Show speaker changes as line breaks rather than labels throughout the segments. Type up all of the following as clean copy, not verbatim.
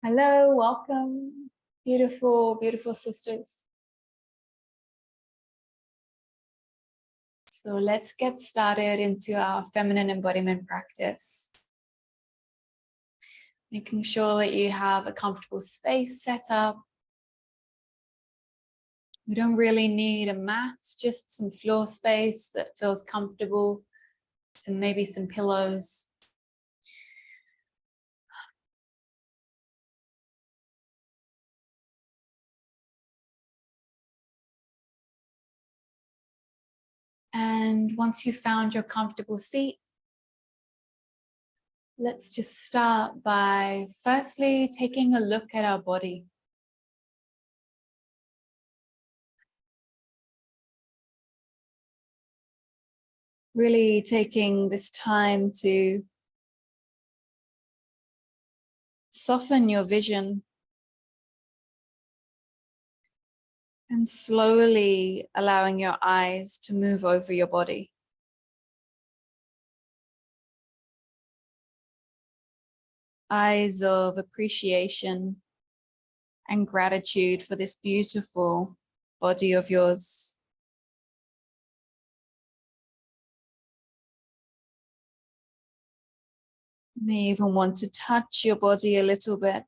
Hello, welcome, beautiful, beautiful sisters. So let's get started into our feminine embodiment practice. Making sure that you have a comfortable space set up. We don't really need a mat, just some floor space that feels comfortable, maybe some pillows. And once you've found your comfortable seat, let's just start by firstly taking a look at our body. Really taking this time to soften your vision and slowly allowing your eyes to move over your body. Eyes of appreciation and gratitude for this beautiful body of yours. You may even want to touch your body a little bit.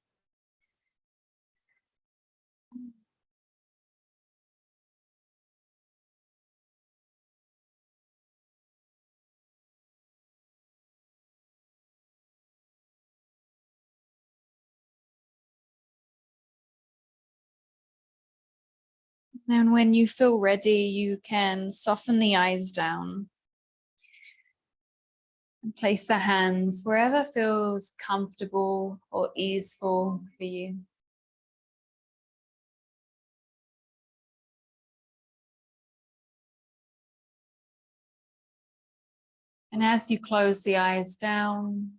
And when you feel ready, you can soften the eyes down and place the hands wherever feels comfortable or easeful for you. And as you close the eyes down,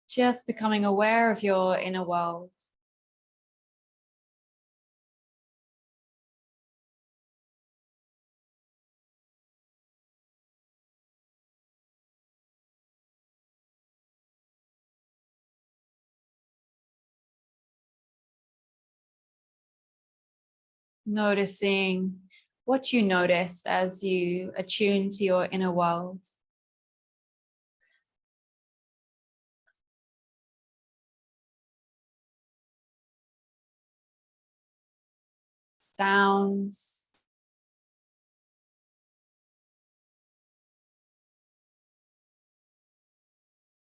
just becoming aware of your inner world. Noticing what you notice as you attune to your inner world. Sounds,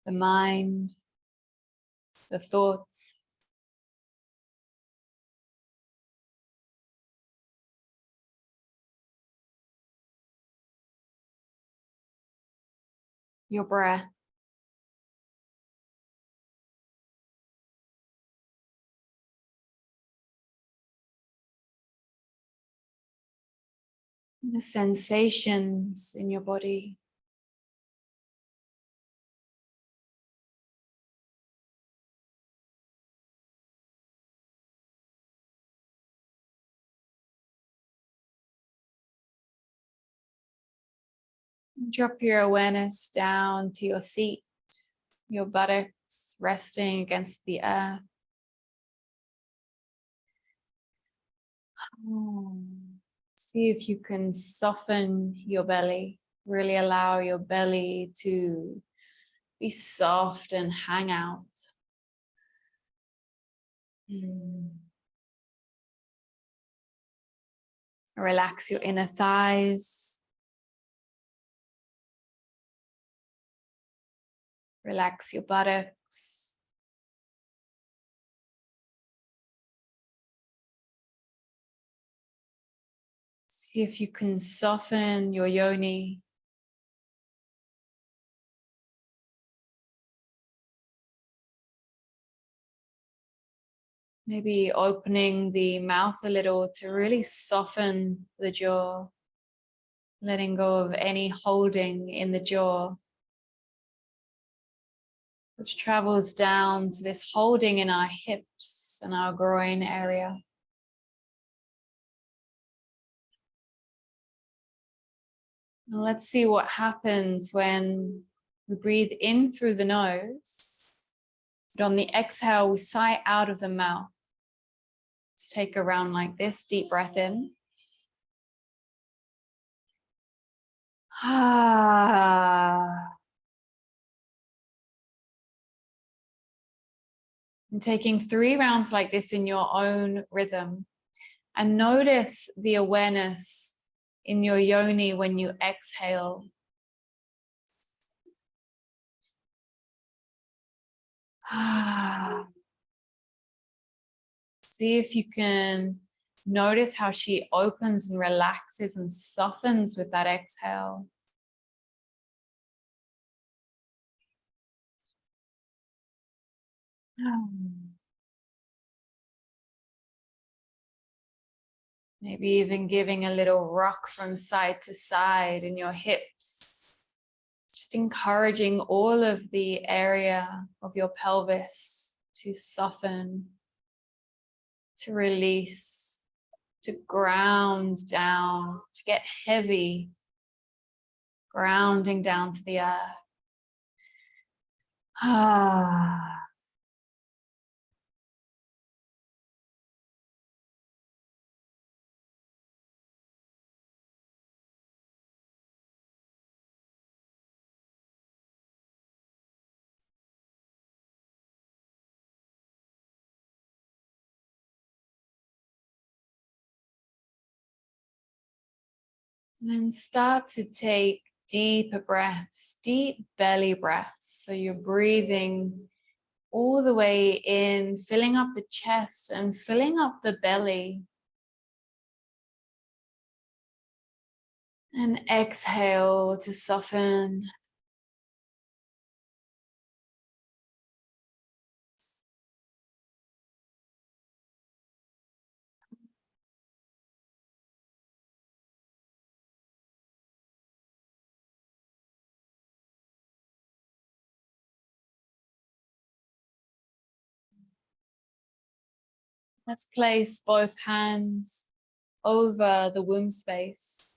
the mind, the thoughts. Your breath. The sensations in your body. Drop your awareness down to your seat, your buttocks resting against the earth. See if you can soften your belly, really allow your belly to be soft and hang out. Relax your inner thighs. Relax your buttocks. See if you can soften your yoni. Maybe opening the mouth a little to really soften the jaw, letting go of any holding in the jaw, which travels down to this holding in our hips and our groin area. Now let's see what happens when we breathe in through the nose But on the exhale, we sigh out of the mouth. Let's take a round like this. Deep breath in. And taking 3 rounds like this in your own rhythm. And notice the awareness in your yoni when you exhale. See if you can notice how she opens and relaxes and softens with that exhale. Maybe even giving a little rock from side to side in your hips. Just encouraging all of the area of your pelvis to soften, to release, to ground down, to get heavy, grounding down to the earth. And then start to take deeper breaths, deep belly breaths. So you're breathing all the way in, filling up the chest and filling up the belly. And exhale to soften. Let's place both hands over the womb space.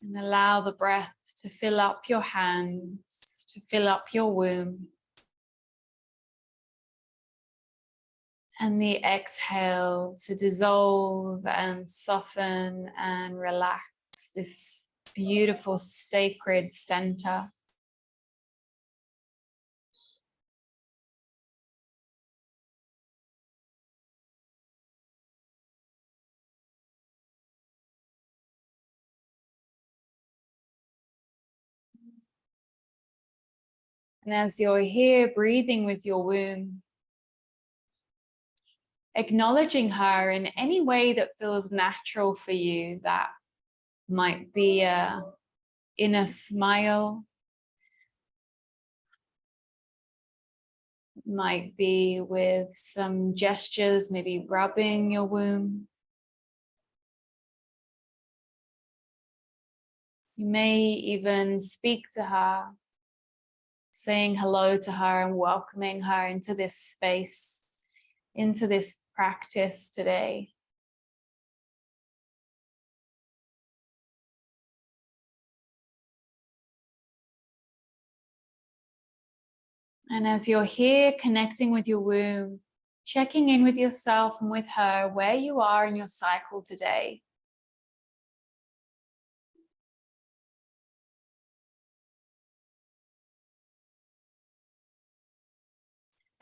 And allow the breath to fill up your hands, to fill up your womb. And the exhale to dissolve and soften and relax this beautiful sacred center. And as you're here breathing with your womb, acknowledging her in any way that feels natural for you, that might be a inner smile, might be with some gestures, maybe rubbing your womb. You may even speak to her, saying hello to her and welcoming her into this space, into this practice today. And as you're here connecting with your womb, checking in with yourself and with her, where you are in your cycle today.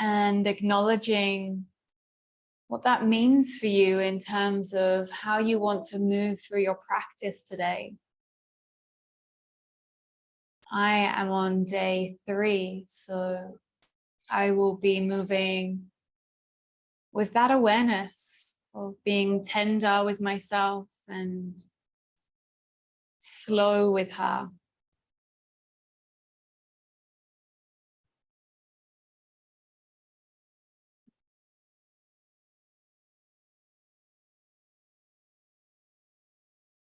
And acknowledging what that means for you in terms of how you want to move through your practice today. I am on day 3, so I will be moving with that awareness of being tender with myself and slow with her.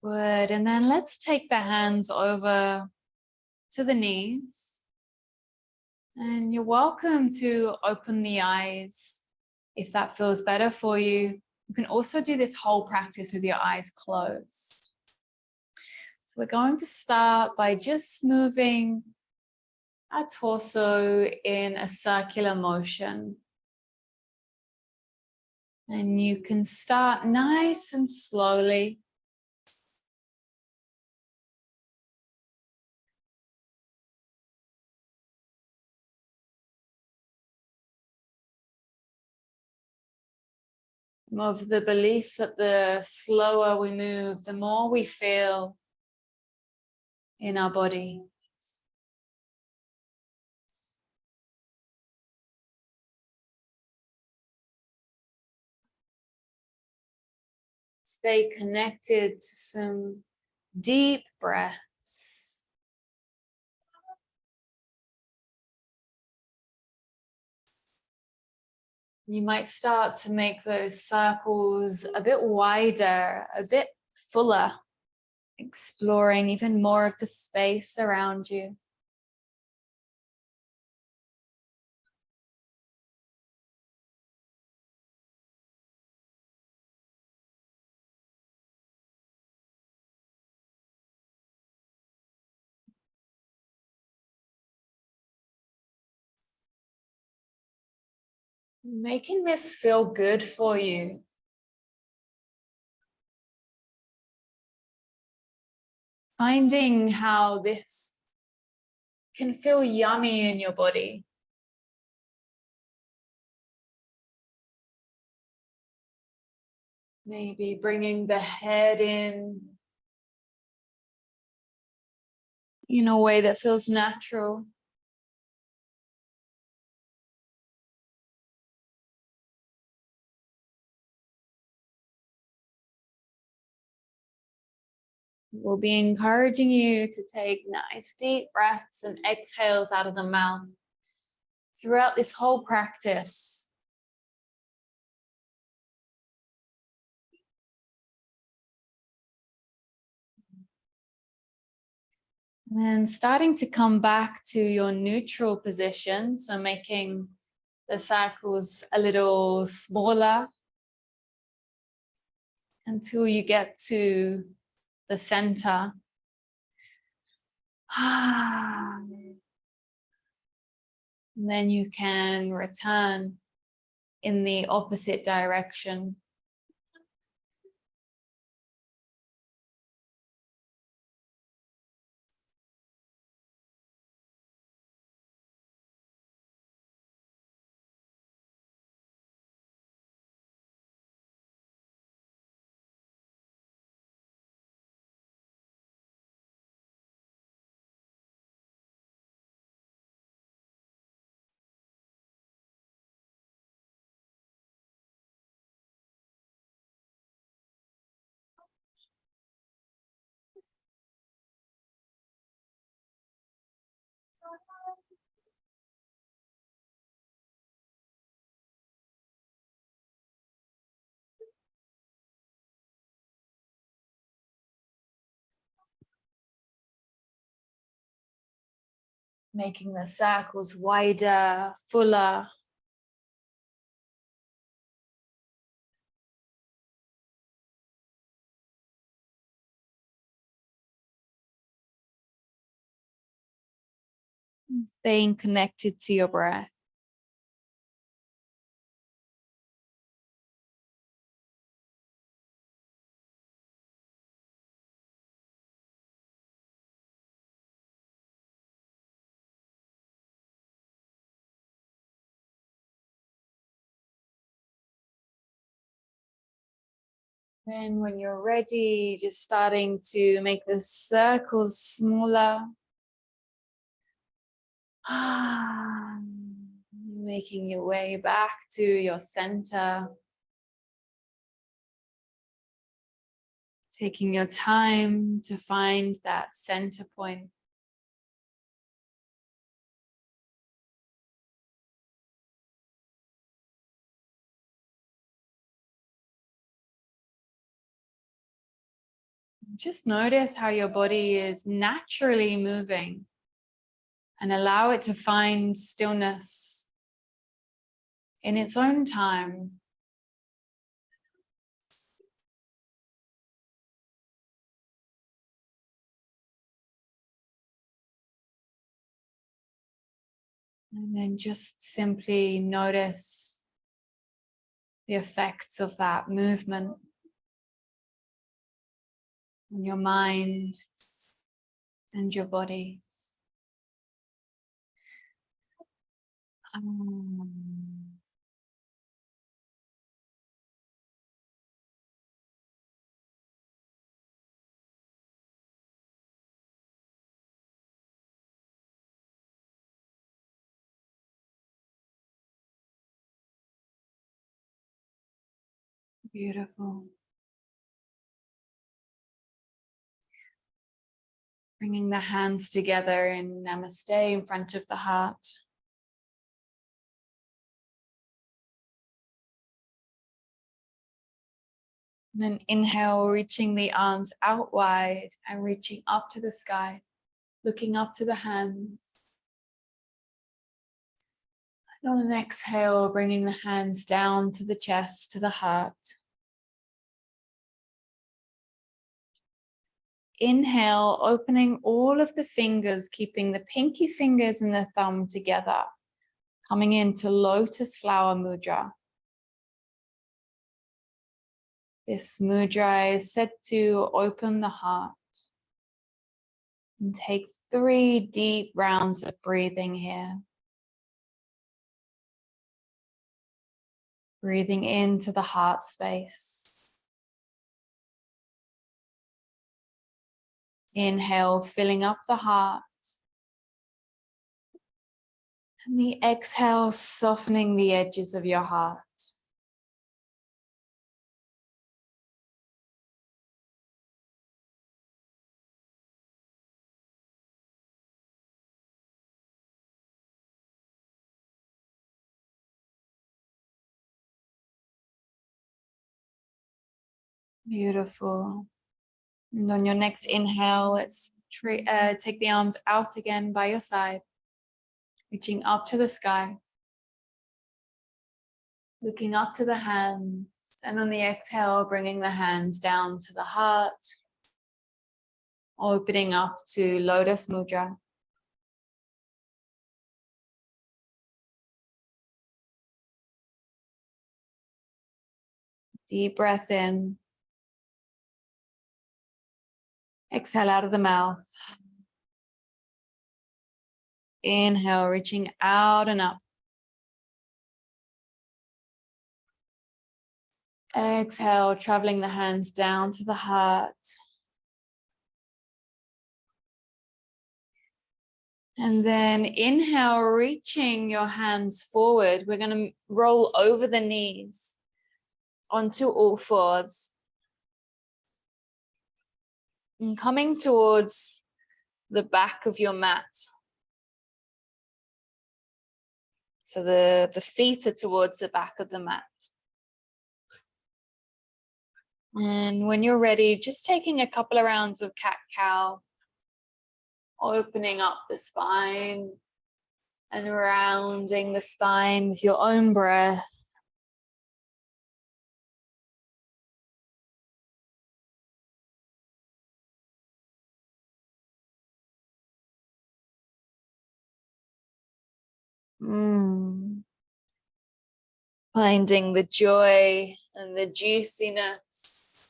Good. And then let's take the hands over to the knees. And you're welcome to open the eyes if that feels better for you. You can also do this whole practice with your eyes closed. So we're going to start by just moving our torso in a circular motion. And you can start nice and slowly. Of the belief that the slower we move, the more we feel in our body. Stay connected to some deep breaths. You might start to make those circles a bit wider, a bit fuller, exploring even more of the space around you. Making this feel good for you. Finding how this can feel yummy in your body. Maybe bringing the head in a way that feels natural. We'll be encouraging you to take nice deep breaths and exhales out of the mouth throughout this whole practice. And then starting to come back to your neutral position, so making the circles a little smaller until you get to the center. And then you can return in the opposite direction. Making the circles wider, fuller. Staying connected to your breath. Then when you're ready, just starting to make the circles smaller. Making your way back to your center. Taking your time to find that center point. Just notice how your body is naturally moving and allow it to find stillness in its own time. And then just simply notice the effects of that movement on your mind and your body. Beautiful. Bringing the hands together in Namaste in front of the heart. And then inhale, reaching the arms out wide and reaching up to the sky, looking up to the hands. And on an exhale, bringing the hands down to the chest, to the heart. Inhale, opening all of the fingers, keeping the pinky fingers and the thumb together, coming into lotus flower mudra. This mudra is said to open the heart. And take 3 deep rounds of breathing here. Breathing into the heart space. Inhale, filling up the heart. And the exhale, softening the edges of your heart. Beautiful. And on your next inhale, let's take the arms out again by your side, reaching up to the sky, looking up to the hands, and on the exhale, bringing the hands down to the heart, opening up to Lotus Mudra. Deep breath in. Exhale out of the mouth. Inhale, reaching out and up. Exhale, traveling the hands down to the heart. And then inhale, reaching your hands forward. We're going to roll over the knees onto all fours. And coming towards the back of your mat. So the feet are towards the back of the mat. And when you're ready, just taking a couple of rounds of cat-cow, opening up the spine and rounding the spine with your own breath. Finding the joy and the juiciness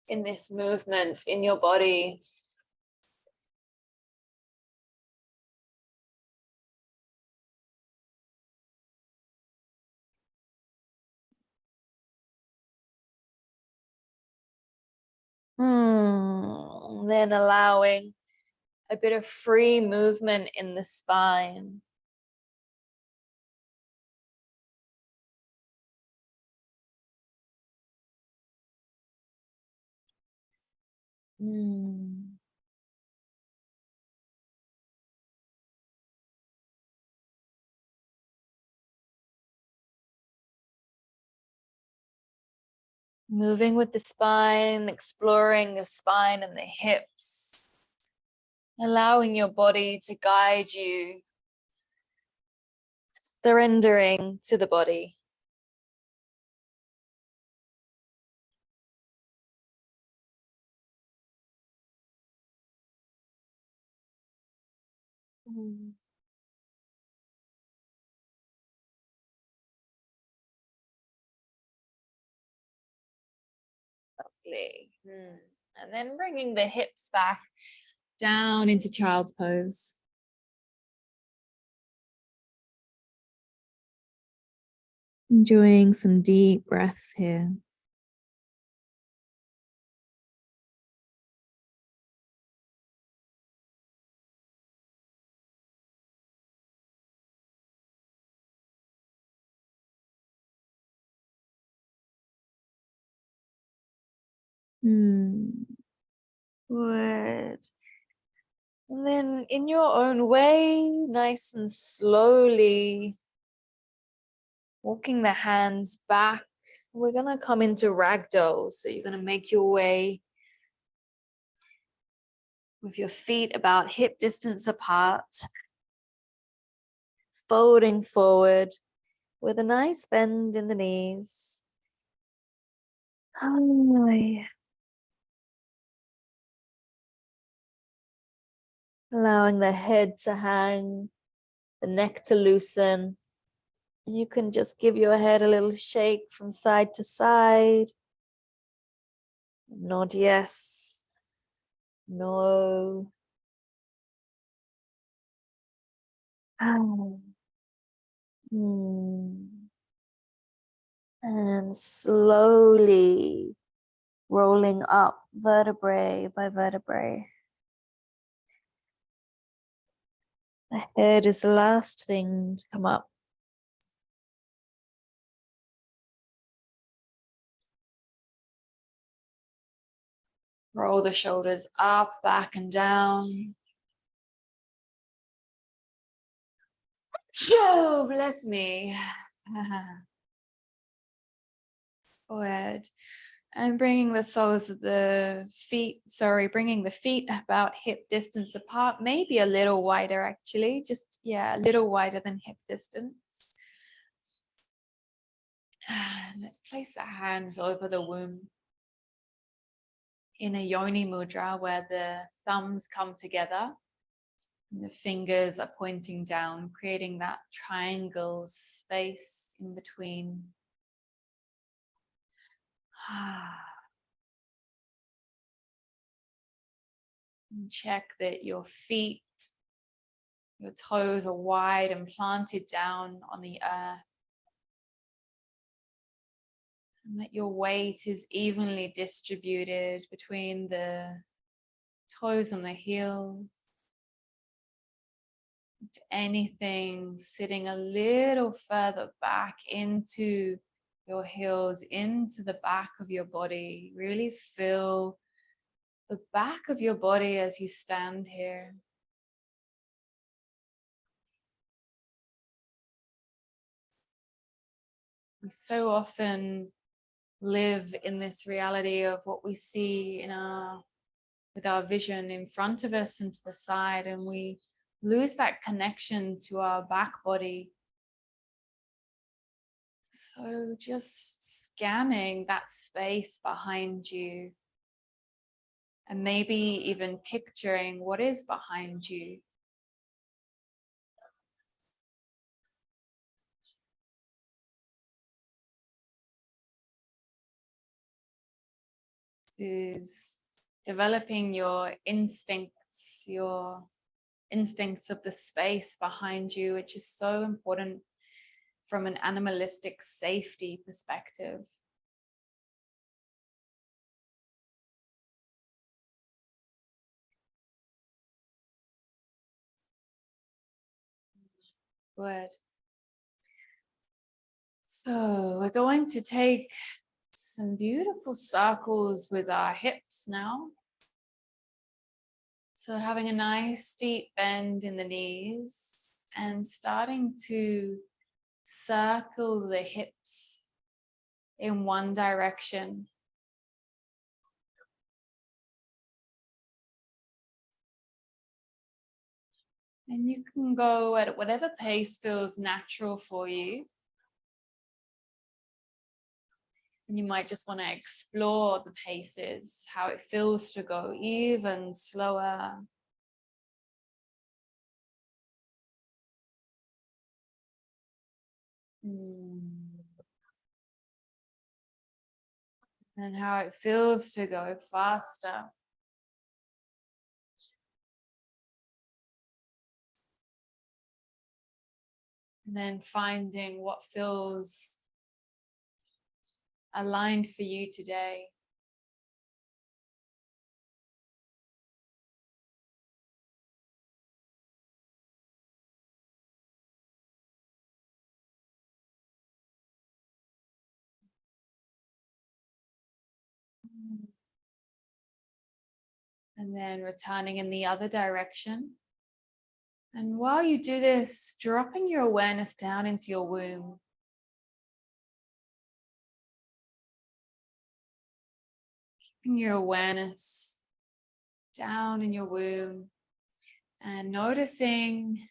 in this movement in your body. Then allowing a bit of free movement in the spine. Moving with the spine, exploring the spine and the hips, allowing your body to guide you, surrendering to the body. completely. And then bringing the hips back down into child's pose. Enjoying some deep breaths here. Good. And then in your own way, nice and slowly, walking the hands back. We're going to come into ragdoll. So you're going to make your way with your feet about hip distance apart, folding forward with a nice bend in the knees. Allowing the head to hang, the neck to loosen. And you can just give your head a little shake from side to side. Nod yes, no. And slowly rolling up vertebrae by vertebrae. The head is the last thing to come up. Roll the shoulders up, back and down. Oh, bless me. Forward. And bringing the soles of the feet, bringing the feet about hip distance apart, maybe a little wider actually, just, a little wider than hip distance. And let's place the hands over the womb in a yoni mudra where the thumbs come together and the fingers are pointing down, creating that triangle space in between. And check that your feet, your toes are wide and planted down on the earth. And that your weight is evenly distributed between the toes and the heels. If anything sitting a little further back into your heels, into the back of your body. Really feel the back of your body as you stand here. We so often live in this reality of what we see with our vision in front of us and to the side, and we lose that connection to our back body. So just scanning that space behind you and maybe even picturing what is behind you. Is developing your instincts of the space behind you, which is so important from an animalistic safety perspective. Good. So we're going to take some beautiful circles with our hips now. So having a nice deep bend in the knees and starting to circle the hips in one direction. And you can go at whatever pace feels natural for you. And you might just want to explore the paces, how it feels to go even slower. and how it feels to go faster. And then finding what feels aligned for you today. And then returning in the other direction. And while you do this, dropping your awareness down into your womb. Keeping your awareness down in your womb and noticing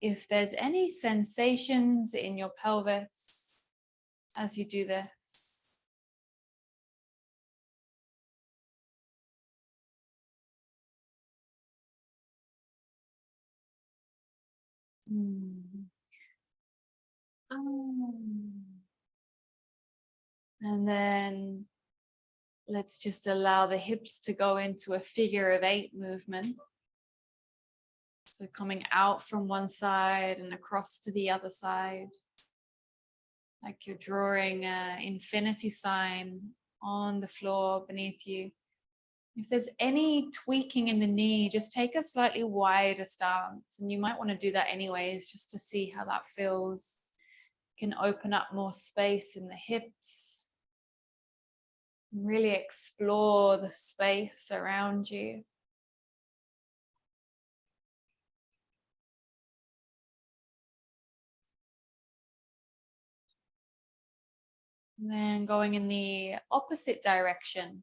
if there's any sensations in your pelvis as you do this. And then let's just allow the hips to go into a figure of 8 movement. So coming out from one side and across to the other side, like you're drawing an infinity sign on the floor beneath you. If there's any tweaking in the knee, just take a slightly wider stance. And you might want to do that anyways, just to see how that feels. You can open up more space in the hips. Really explore the space around you. And then going in the opposite direction.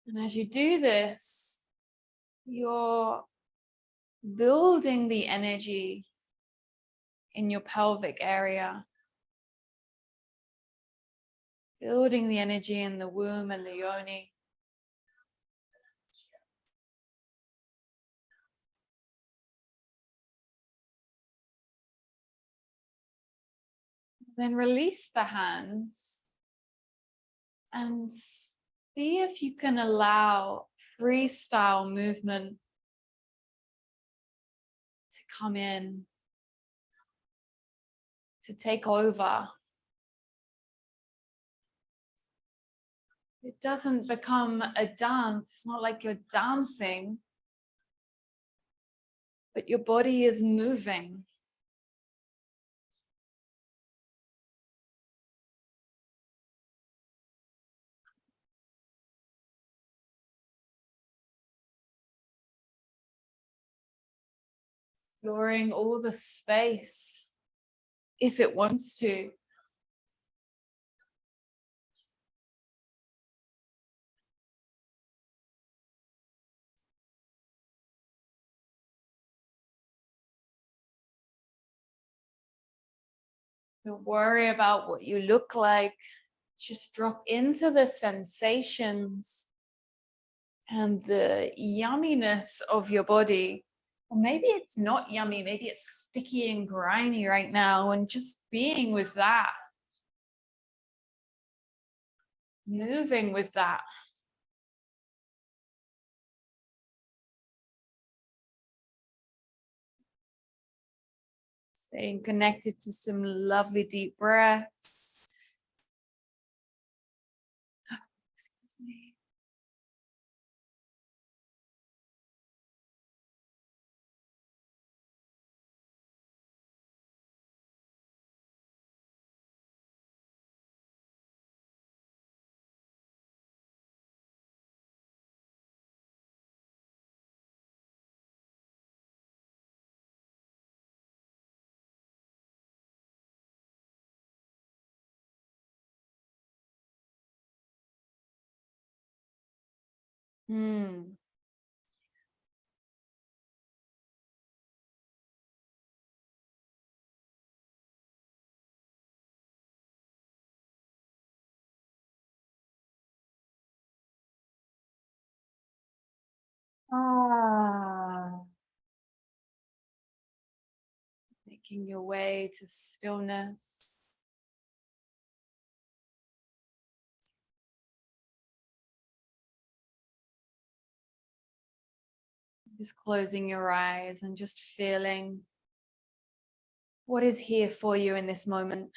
And as you do this, you're building the energy in your pelvic area. Building the energy in the womb and the yoni. Then release the hands and see if you can allow freestyle movement to come in, to take over. It doesn't become a dance. It's not like you're dancing, but your body is moving. Exploring all the space if it wants to. Don't worry about what you look like. Just drop into the sensations and the yumminess of your body. Or maybe it's not yummy, maybe it's sticky and grimy right now, and just being with that, moving with that. Staying connected to some lovely deep breaths. Excuse me. Hmm. Ah. Making your way to stillness. Just closing your eyes and just feeling what is here for you in this moment.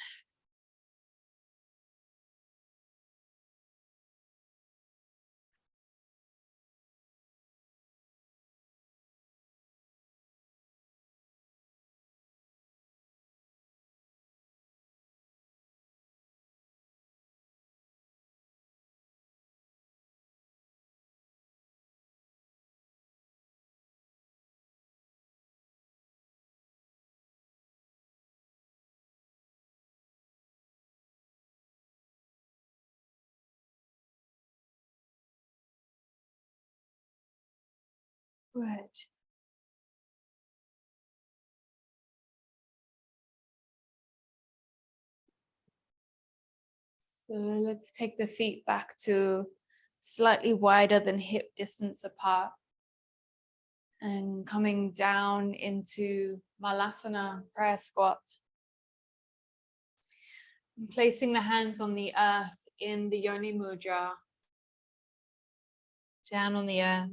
Good. So let's take the feet back to slightly wider than hip distance apart. And coming down into Malasana prayer squat. And placing the hands on the earth in the Yoni Mudra. Down on the earth.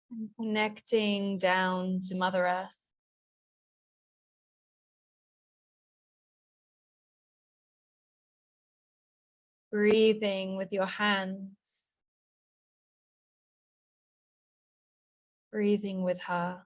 And connecting down to Mother Earth. Breathing with your hands. Breathing with her.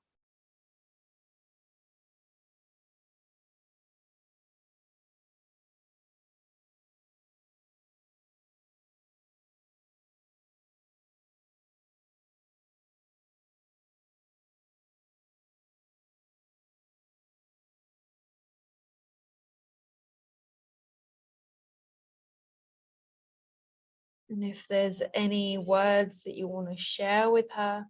And if there's any words that you want to share with her,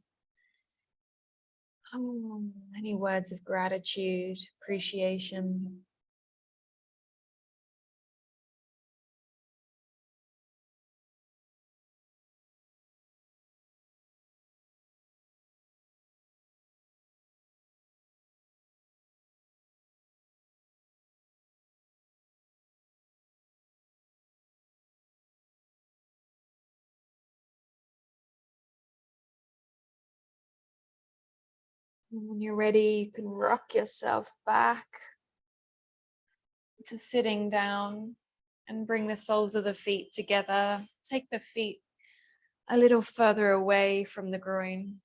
any words of gratitude, appreciation. And when you're ready, you can rock yourself back to sitting down and bring the soles of the feet together. Take the feet a little further away from the groin.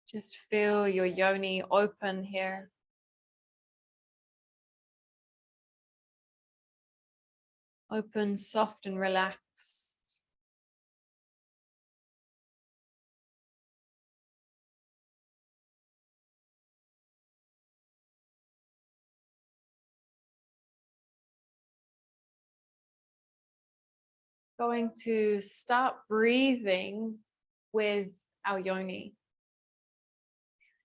Just feel your yoni open here. Open, soft, and relaxed. Going to start breathing with our yoni.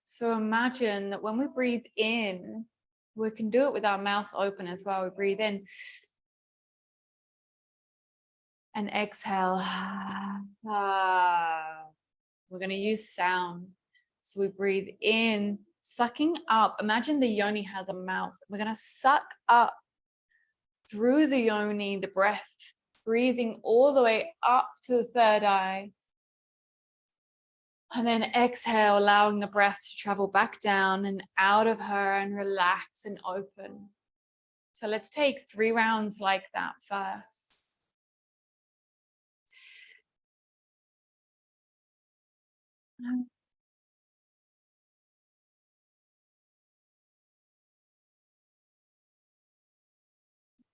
So imagine that when we breathe in, we can do it with our mouth open as well. We breathe in and exhale. We're going to use sound. So we breathe in, sucking up. Imagine the yoni has a mouth. We're going to suck up through the yoni, the breath, breathing all the way up to the third eye. And then exhale, allowing the breath to travel back down and out of her and relax and open. So let's take 3 rounds like that first.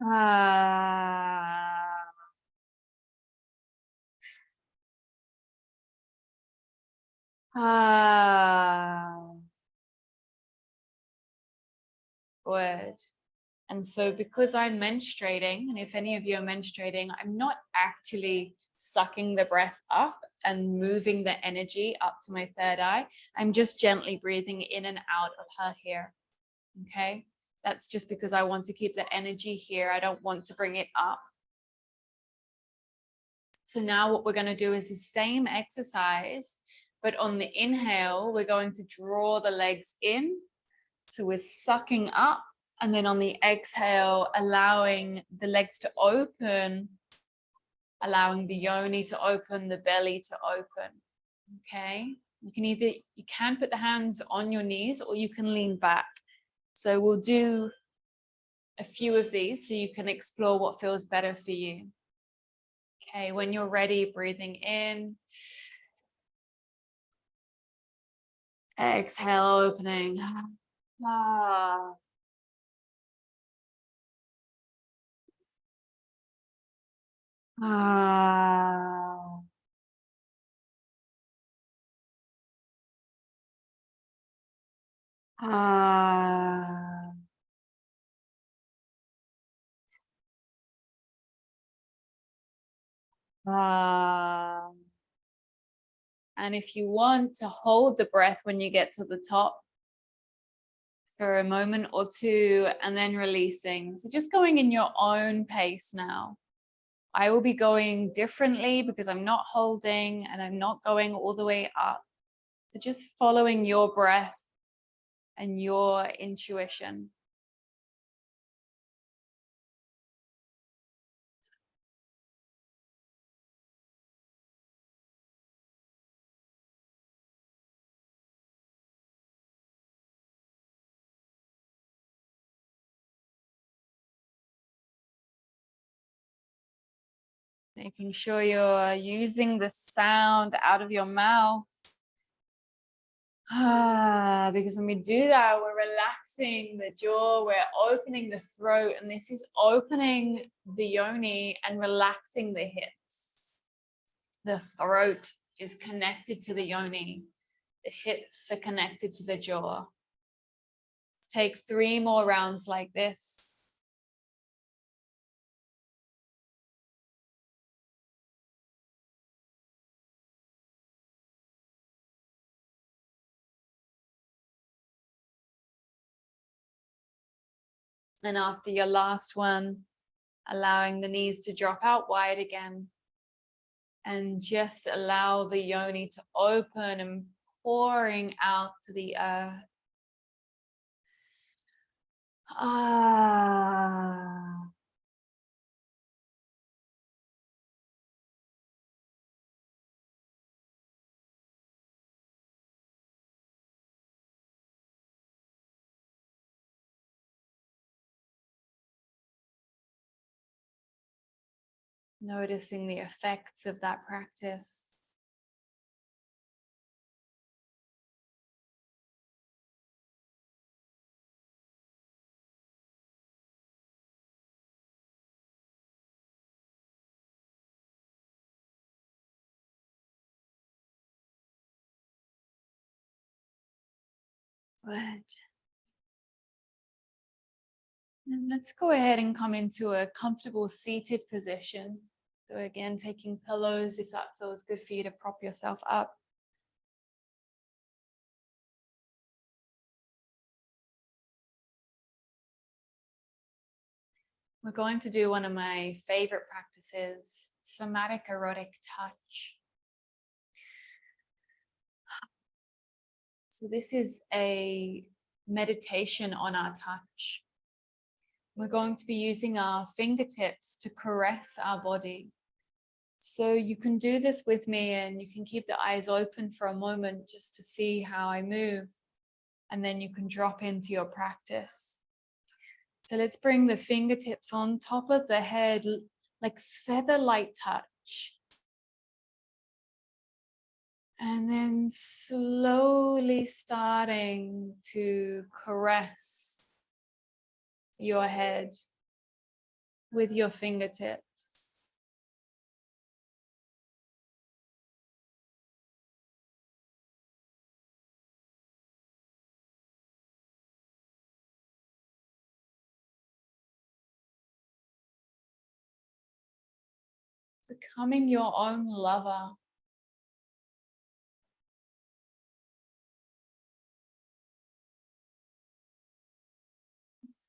Ah. Ah. Good. And so because I'm menstruating, and if any of you are menstruating, I'm not actually sucking the breath up and moving the energy up to my third eye. I'm just gently breathing in and out of her here. Okay, that's just because I want to keep the energy here. I don't want to bring it up. So now what we're going to do is the same exercise, but on the inhale, we're going to draw the legs in. So we're sucking up, and then on the exhale, allowing the legs to open, allowing the yoni to open, the belly to open. Okay, you can put the hands on your knees or you can lean back. So we'll do a few of these so you can explore what feels better for you. Okay, when you're ready, breathing in. Exhale, opening. Ah. Ah. Ah. Ah. And if you want to hold the breath when you get to the top for a moment or two and then releasing. So just going in your own pace now. I will be going differently because I'm not holding and I'm not going all the way up. So just following your breath and your intuition. Making sure you're using the sound out of your mouth. Because when we do that, we're relaxing the jaw, we're opening the throat, and this is opening the yoni and relaxing the hips. The throat is connected to the yoni. The hips are connected to the jaw. Let's take 3 more rounds like this. And after your last one, allowing the knees to drop out wide again. And just allow the yoni to open and pouring out to the earth. Ah. Noticing the effects of that practice. Good. And let's go ahead and come into a comfortable seated position. So again, taking pillows if that feels good for you to prop yourself up. We're going to do one of my favorite practices, somatic erotic touch. So this is a meditation on our touch. We're going to be using our fingertips to caress our body. So you can do this with me and you can keep the eyes open for a moment just to see how I move. And then you can drop into your practice. So let's bring the fingertips on top of the head, like feather-light touch. And then slowly starting to caress your head with your fingertips. Becoming your own lover.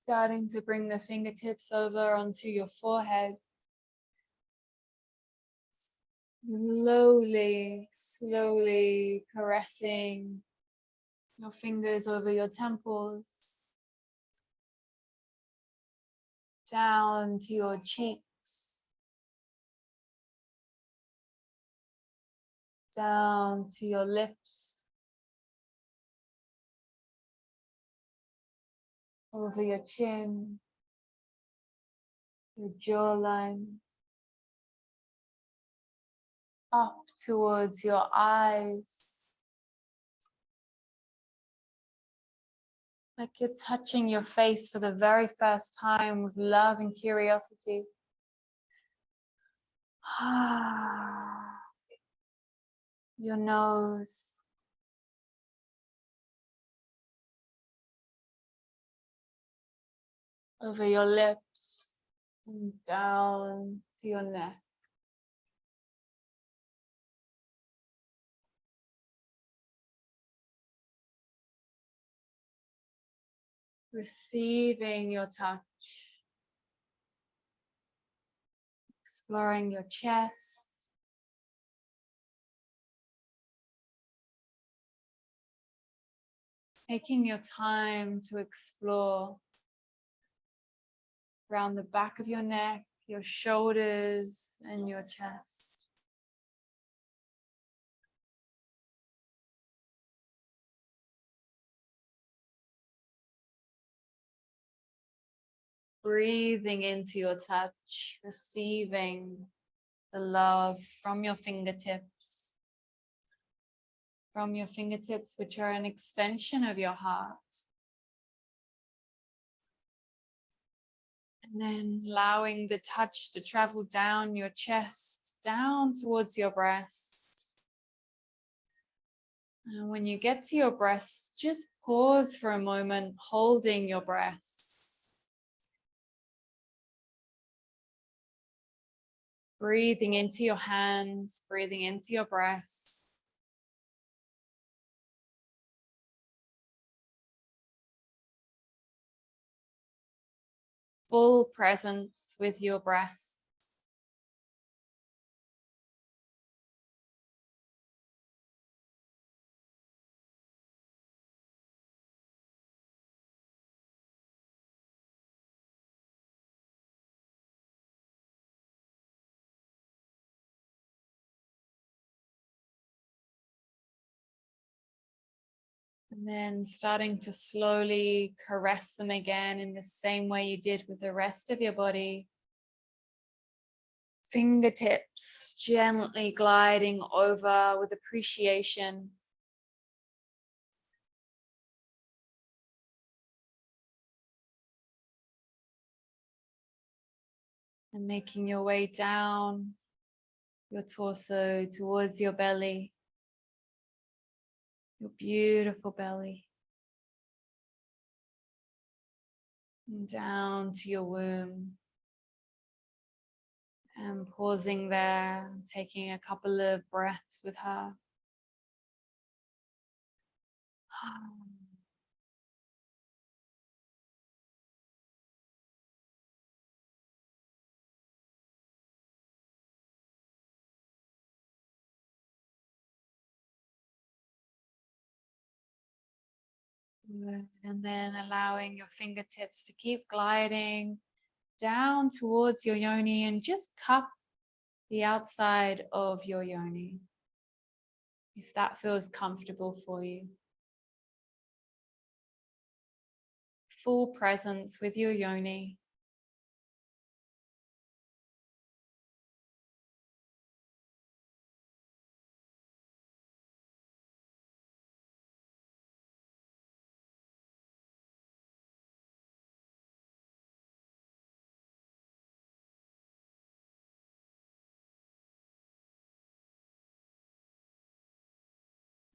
Starting to bring the fingertips over onto your forehead. Slowly caressing your fingers over your temples, down to your cheeks, down to your lips, over your chin, your jawline, up towards your eyes, like you're touching your face for the very first time with love and curiosity. Your nose, over your lips, and down to your neck. Receiving your touch, exploring your chest, taking your time to explore around the back of your neck, your shoulders, and your chest. Breathing into your touch, receiving the love from your fingertips, which are an extension of your heart. And then allowing the touch to travel down your chest, down towards your breasts. And when you get to your breasts, just pause for a moment, holding your breasts. Breathing into your hands, breathing into your breasts. Full presence with your breath. And then starting to slowly caress them again in the same way you did with the rest of your body. Fingertips gently gliding over with appreciation. And making your way down your torso towards your belly, your beautiful belly, and down to your womb. And pausing there, taking a couple of breaths with her. Good. And then allowing your fingertips to keep gliding down towards your yoni and just cup the outside of your yoni, if that feels comfortable for you. Full presence with your yoni.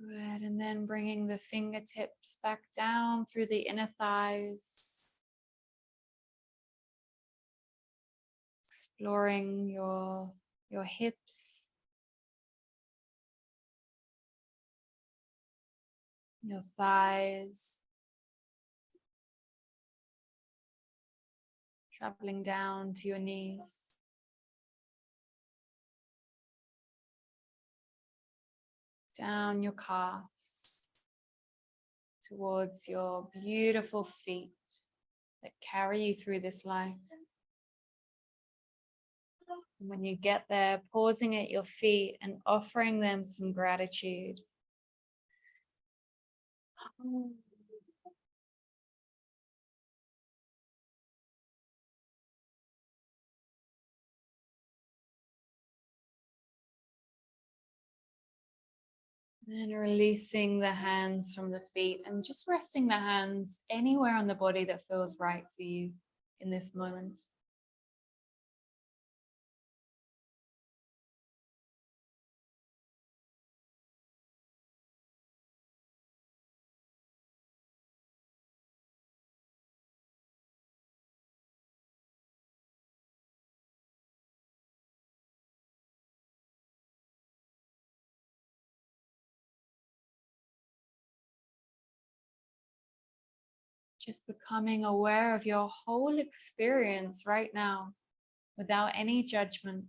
Good. And then bringing the fingertips back down through the inner thighs. Exploring your hips, your thighs, traveling down to your knees. Down your calves towards your beautiful feet that carry you through this life. And when you get there, pausing at your feet and offering them some gratitude. Then releasing the hands from the feet and just resting the hands anywhere on the body that feels right for you in this moment. Just becoming aware of your whole experience right now without any judgment.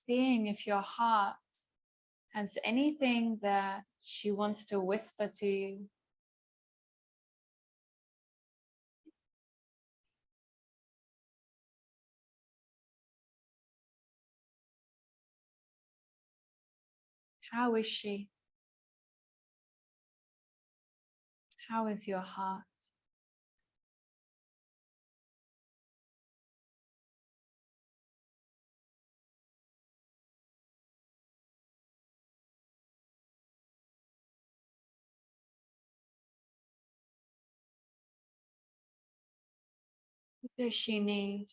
Seeing if your heart has anything that she wants to whisper to you. How is she? How is your heart? What does she need?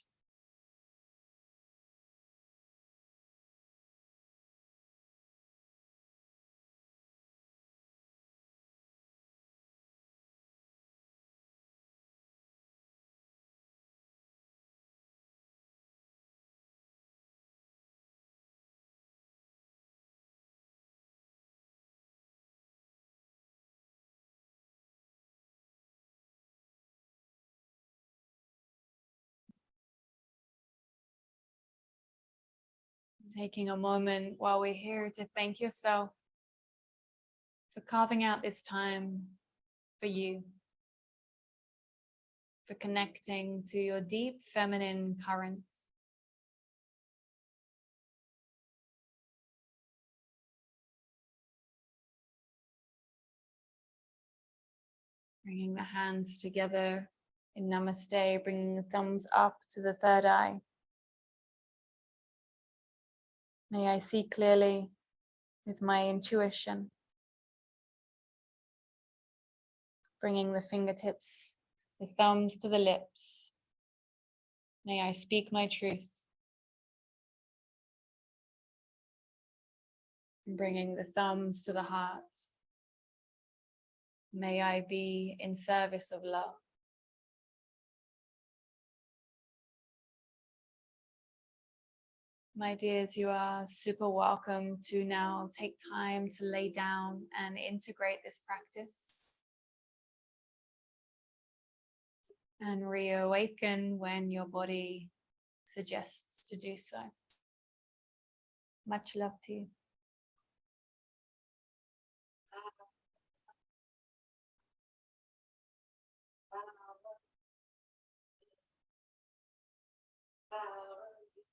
Taking a moment while we're here to thank yourself for carving out this time for you, for connecting to your deep feminine current. Bringing the hands together in Namaste, bringing the thumbs up to the third eye. May I see clearly with my intuition. Bringing the fingertips, the thumbs to the lips. May I speak my truth. Bringing the thumbs to the heart. May I be in service of love. My dears, you are super welcome to now take time to lay down and integrate this practice and reawaken when your body suggests to do so. Much love to you.